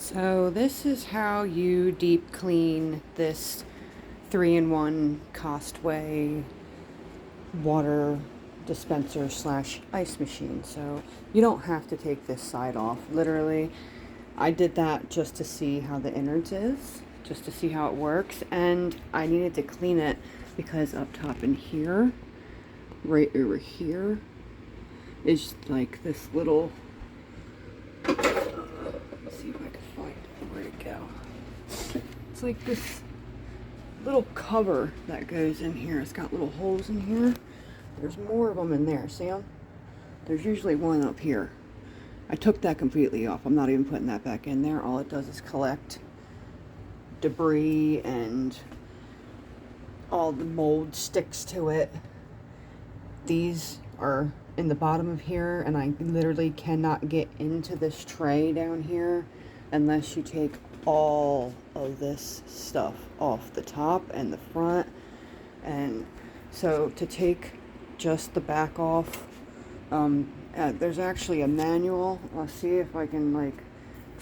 So this is how you deep clean this 3-in-1 costway water dispenser slash ice machine. So you don't have to take this side off. Literally, I did that just to see how the innards is, just to see how it works, and I needed to clean it because up top in here, right over here, is like this little, let's see if I can find it, where'd it go? It's like this little cover that goes in here. It's got little holes in here. There's more of them in there, see them? There's usually one up here. I took that completely off. I'm not even putting that back in there. All it does is collect debris and all the mold sticks to it. These are in the bottom of here, and I literally cannot get into this tray down here unless you take all of this stuff off the top and the front. And so to take just the back off, there's actually a manual. I'll see if I can like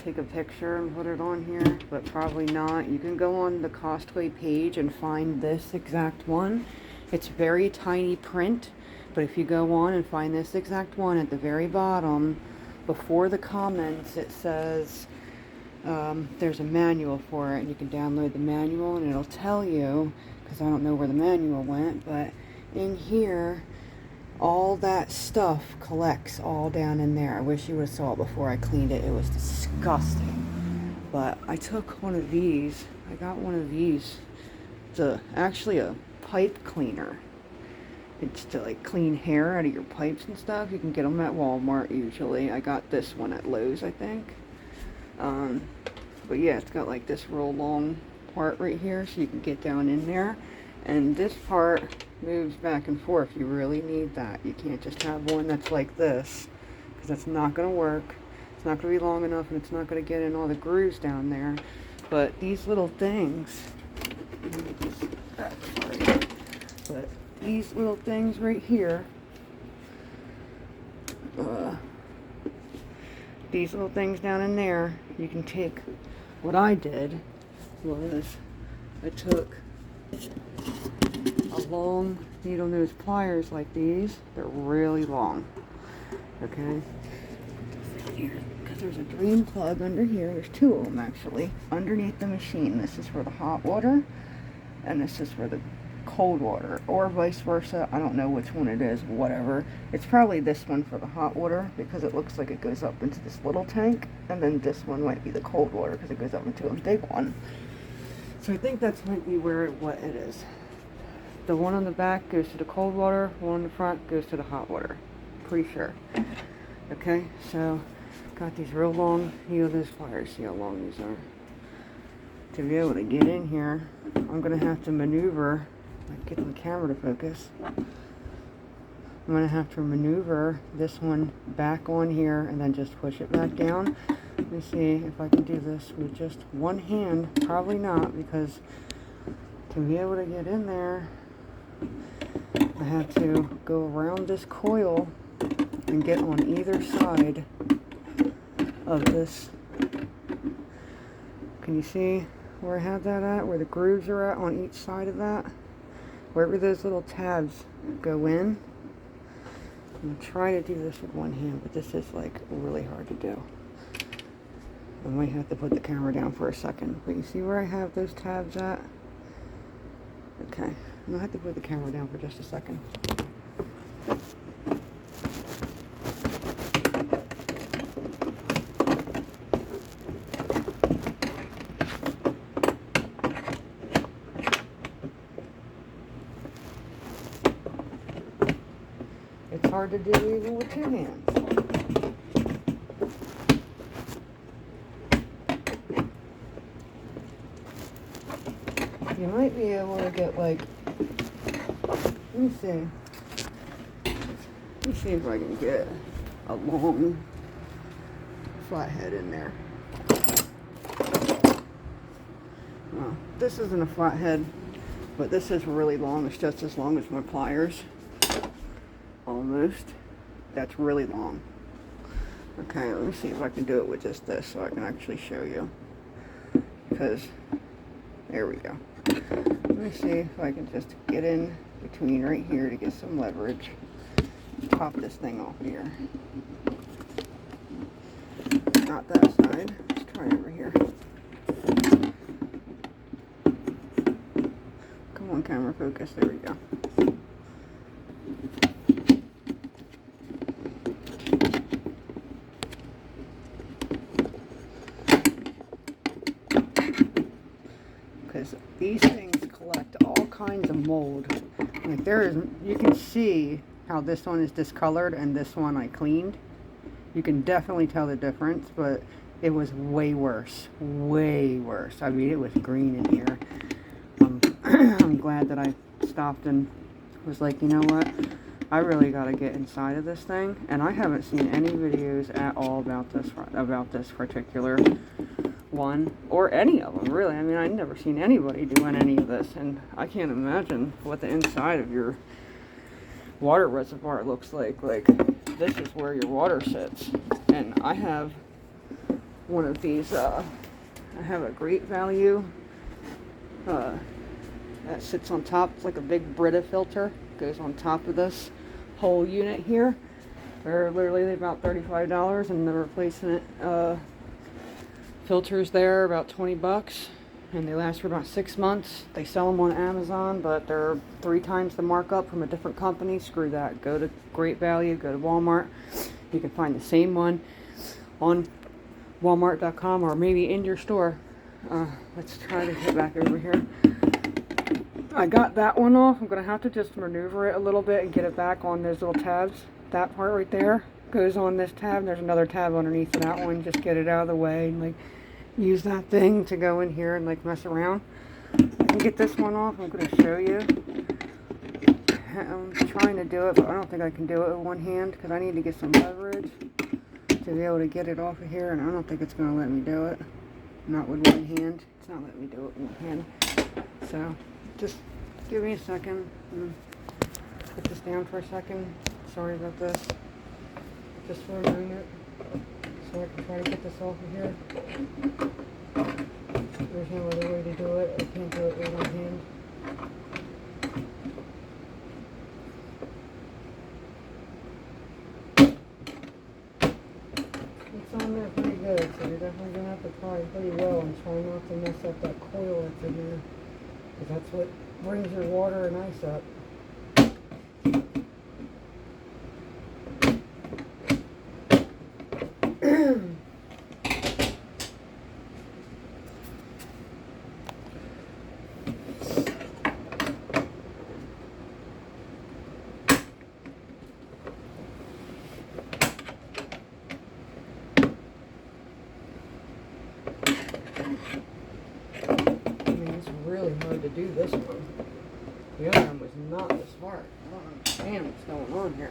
take a picture and put it on here, but probably not. You can go on the Costway page and find this exact one. It's very tiny print, but if you go on and find this exact one at the very bottom, before the comments, it says there's a manual for it, and you can download the manual, and it'll tell you, because I don't know where the manual went, but in here, all that stuff collects all down in there. I wish you would have saw it before I cleaned it. It was disgusting. But I took one of these. I got one of these. It's actually a pipe cleaner. It's to like clean hair out of your pipes and stuff. You can get them at Walmart usually. I got this one at Lowe's, I think. But yeah, it's got like this real long part right here, so you can get down in there. And this part moves back and forth. You really need that. You can't just have one that's like this, because that's not going to work. It's not going to be long enough, and it's not going to get in all the grooves down there. But these little things, but these little things right here, these little things down in there, you can take. What I did was I took a long needle nose pliers like these. They're really long. Okay? Because there's a drain plug under here. There's two of them actually underneath the machine. This is for the hot water, and this is for the cold water, or vice versa. I don't know which one it is, whatever. It's probably this one for the hot water, because it looks like it goes up into this little tank, and then this one might be the cold water because it goes up into a big one. So I think that's might be what it is. The one on the back goes to the cold water, one on the front goes to the hot water. Pretty sure. Okay, so got these real long needle nose pliers. See how long these are. To be able to get in here, I'm gonna have to maneuver. Get the camera to focus. I'm going to have to maneuver this one back on here and then just push it back down. Let me see if I can do this with just one hand. Probably not, because to be able to get in there, I have to go around this coil and get on either side of this. Can you see where I have that at? Where the grooves are at on each side of that? Wherever those little tabs go in. I'm going to try to do this with one hand, but this is like really hard to do. I might have to put the camera down for a second. But you see where I have those tabs at? Okay, I'm going to have to put the camera down for just a second. It's hard to do even with two hands. You might be able to get like, let me see if I can get a long flathead in there. Well, this isn't a flathead, but this is really long. It's just as long as my pliers. Almost. That's really long. Okay, let me see if I can do it with just this so I can actually show you. Because, there we go. Let me see if I can just get in between right here to get some leverage. Pop this thing off here. Not that side. Let's try over here. Come on, camera focus. There we go. Because these things collect all kinds of mold. Like you can see how this one is discolored and this one I cleaned. You can definitely tell the difference, but it was way worse. Way worse. I mean, it was green in here. I'm glad that I stopped and was like, you know what? I really got to get inside of this thing. And I haven't seen any videos at all about this particular one, or any of them, really. I mean, I've never seen anybody doing any of this, and I can't imagine what the inside of your water reservoir looks like. Like, this is where your water sits. And I have one of these, I have a Great Value, that sits on top. It's like a big Brita filter, goes on top of this whole unit here. They're literally about $35, and the replacement filters there about 20 bucks, and they last for about 6 months. They sell them on Amazon, but they're 3 times the markup from a different company. Screw that. Go to Great Value, go to Walmart. You can find the same one on walmart.com or maybe in your store. Let's try to get back over here. I got that one off. I'm going to have to just maneuver it a little bit and get it back on those little tabs. That part right there goes on this tab. There's another tab underneath of that one. Just get it out of the way and like use that thing to go in here and like mess around. I can get this one off. I'm going to show you. I'm trying to do it, but I don't think I can do it with one hand because I need to get some leverage to be able to get it off of here, and I don't think it's going to let me do it. Not with one hand. It's not letting me do it with one hand. So just give me a second. Put this down for a second. Sorry about this. Just for a moment. So I can try to get this off of here. There's no other way to do it. I can't do it with one hand. It's on there pretty good, so you're definitely going to have to pry pretty well and try not to mess up that coil that's in there. Because that's what brings your water and ice up. Really hard to do this one. The other one was not this hard. I don't understand what's going on here.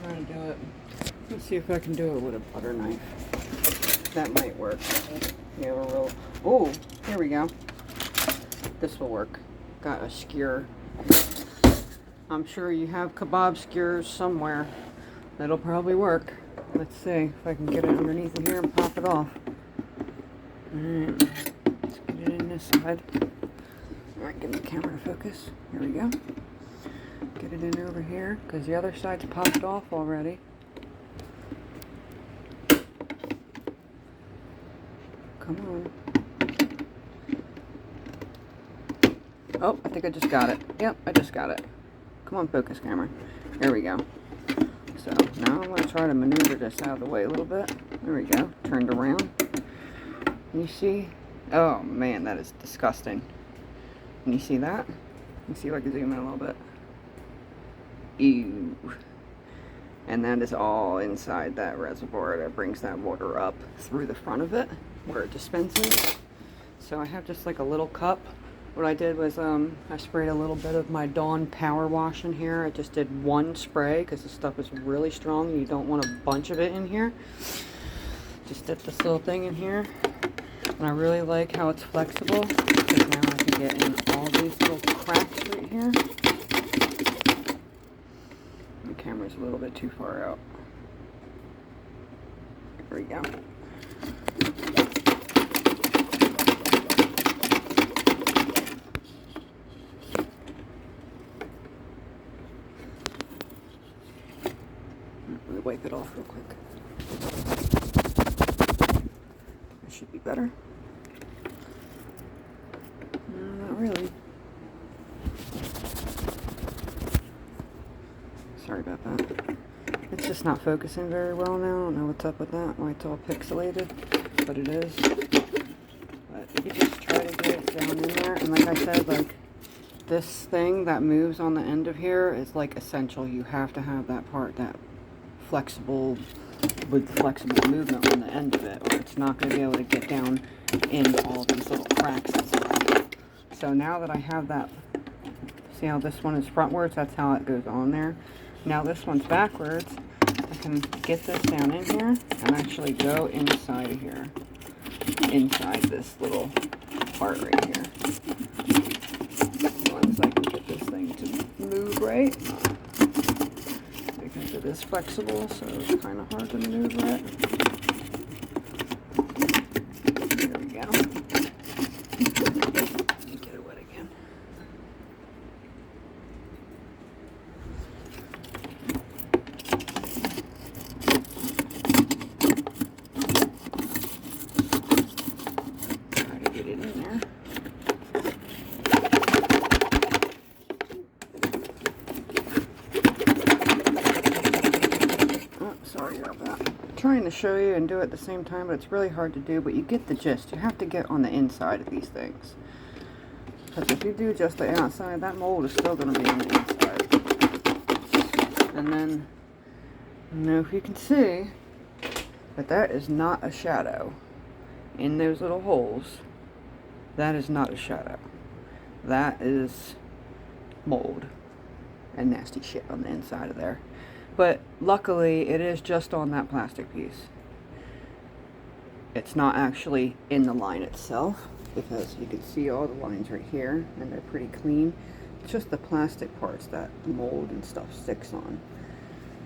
Trying to do it. Let's see if I can do it with a butter knife. That might work. Yeah, we're real. Oh, here we go. This will work. Got a skewer. I'm sure you have kebab skewers somewhere. That'll probably work. Let's see if I can get it underneath of here and pop it off. Alright, let's get it in this side. Alright, get the camera to focus. Here we go. Get it in over here, because the other side's popped off already. Come on. Oh, I think I just got it. Yep, I just got it. Come on, focus camera. There we go. So, now I'm going to try to maneuver this out of the way a little bit. There we go. Turned around. You see? Oh, man, that is disgusting. Can you see that? Let me see if I can zoom in a little bit. Ew. And that is all inside that reservoir that brings that water up through the front of it where it dispenses. So I have just like a little cup. What I did was I sprayed a little bit of my Dawn Power Wash in here. I just did one spray because this stuff is really strong. You don't want a bunch of it in here. Just dip this little thing in here. And I really like how it's flexible because now I can get in all these little cracks right here. The camera's a little bit too far out. There we go. Let me wipe it off real quick. That should be better. No, not really. Sorry about that. It's just not focusing very well now. I don't know what's up with that. Why it's all pixelated, but it is. But you just try to get it down in there. And like I said, like this thing that moves on the end of here is like essential. You have to have that part, that flexible, with flexible movement on the end of it, or it's not going to be able to get down into all these little cracks and stuff. So now that I have that, see how this one is frontwards? That's how it goes on there. Now this one's backwards. I can get this down in here and actually go inside of here, inside this little part right here. As long as I can get this thing to move right. Because it is flexible, so it's kind of hard to maneuver it. There we go. Get it wet again. Try to get it in there. Sorry about that. I'm trying to show you and do it at the same time, but it's really hard to do, but you get the gist. You have to get on the inside of these things. Because if you do just the outside, that mold is still going to be on the inside. And then, I don't know if you can see, but that is not a shadow. In those little holes, that is not a shadow. That is mold and nasty shit on the inside of there. But luckily, it is just on that plastic piece. It's not actually in the line itself, because you can see all the lines right here, and they're pretty clean. It's just the plastic parts that mold and stuff sticks on.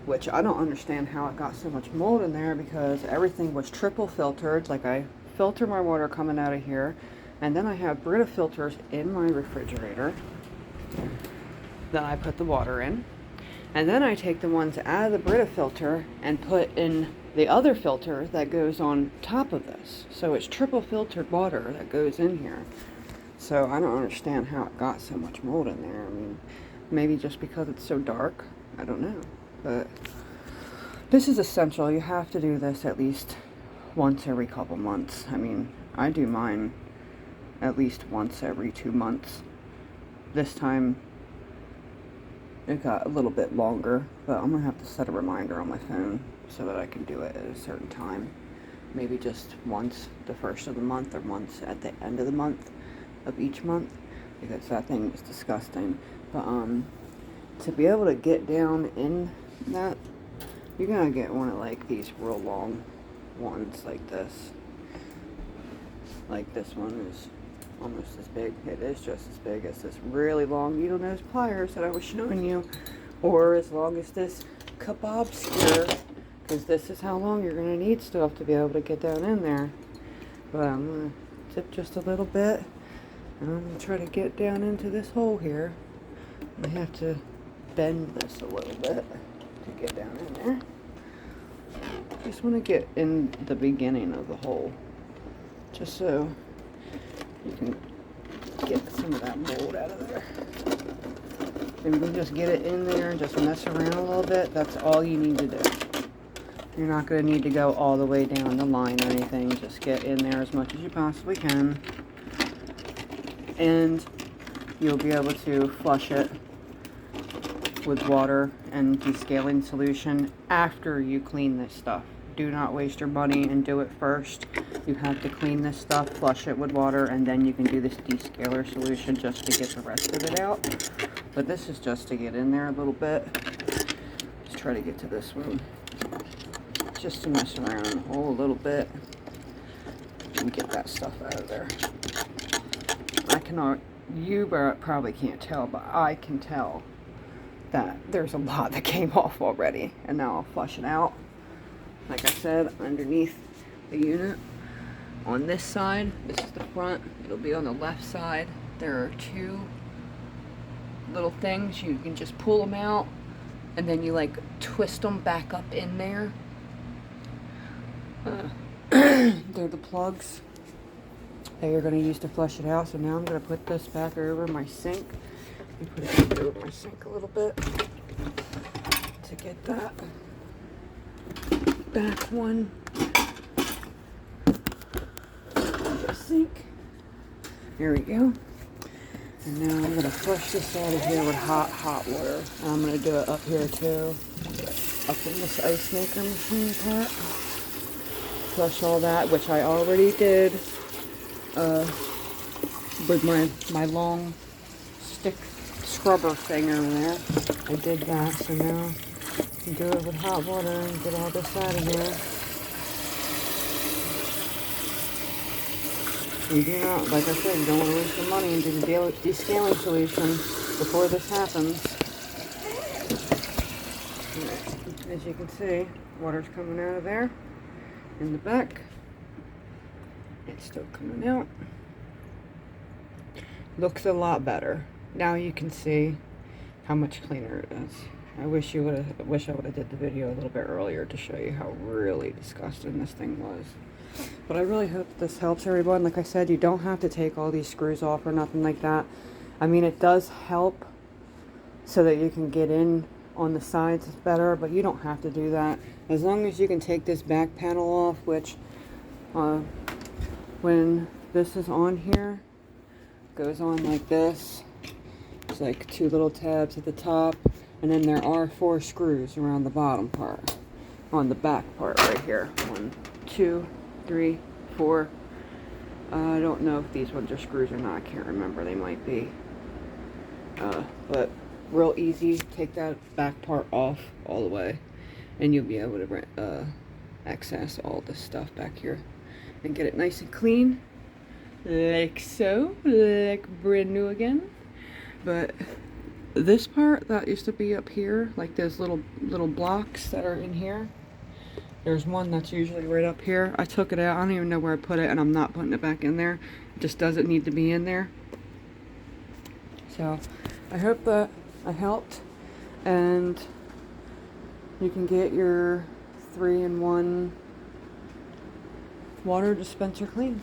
Which I don't understand how it got so much mold in there, because everything was triple filtered. Like, I filter my water coming out of here, and then I have Brita filters in my refrigerator. Then I put the water in. And then I take the ones out of the Brita filter and put in the other filter that goes on top of this. So it's triple filtered water that goes in here. So I don't understand how it got so much mold in there. I mean, maybe just because it's so dark. I don't know. But this is essential. You have to do this at least once every couple months. I mean, I do mine at least once every 2 months. This time it got a little bit longer, but I'm gonna have to set a reminder on my phone so that I can do it at a certain time. Maybe just once the first of the month, or once at the end of the month of each month, because that thing was disgusting. But to be able to get down in that, you're gonna get one of like these real long ones like this. Like this one is almost as big. It is just as big as this really long needle nose pliers that I was showing you, or as long as this kebab skewer, because this is how long you're going to need stuff to be able to get down in there. But I'm going to tip just a little bit, and I'm going to try to get down into this hole here. I have to bend this a little bit to get down in there. Just want to get in the beginning of the hole, just so you can get some of that mold out of there. If you can just get it in there and just mess around a little bit, that's all you need to do. You're not going to need to go all the way down the line or anything. Just get in there as much as you possibly can. And you'll be able to flush it with water and descaling solution after you clean this stuff. do not waste your money and do it first. You have to clean this stuff, flush it with water, and then you can do this descaler solution just to get the rest of it out. But this is just to get in there a little bit. Let's try to get to this one. Just to mess around a little bit and get that stuff out of there. I cannot, you probably can't tell, but I can tell that there's a lot that came off already. And now I'll flush it out. Like I said, underneath the unit. On this side, this is the front, it'll be on the left side. There are two little things. You can just pull them out and then you like twist them back up in there. They're the plugs that you're going to use to flush it out. So now I'm going to put this back over my sink. Let me put it over my sink a little bit to get that back one. The sink. Here we go. And now I'm going to flush this out of here with hot water. And I'm going to do it up here too. Up in this ice maker machine part. Flush all that, which I already did with my long stick scrubber thing over there. I did that, so now I can do it with hot water and get all this out of here. You do not, like I said, you don't want to waste your money and do the descaling solution before this happens. As you can see, water's coming out of there. In the back, it's still coming out. Looks a lot better. Now you can see how much cleaner it is. I wish I would have did the video a little bit earlier to show you how really disgusting this thing was. But I really hope this helps everyone. Like I said, you don't have to take all these screws off or nothing like that. I mean, it does help so that you can get in on the sides better, but you don't have to do that. As long as you can take this back panel off, which when this is on here, goes on like this. It's like two little tabs at the top, and then there are 4 screws around the bottom part, on the back part right here. 1, 2, 3, 4. I don't know if these ones are screws or not. I can't remember. They might be. But real easy. Take that back part off all the way, and you'll be able to access all this stuff back here and get it nice and clean, like so, like brand new again. But this part that used to be up here, like those little blocks that are in here, there's one that's usually right up here. I took it out. I don't even know where I put it, and I'm not putting it back in there. It just doesn't need to be in there. So I hope that I helped, and you can get your 3-in-1 water dispenser clean.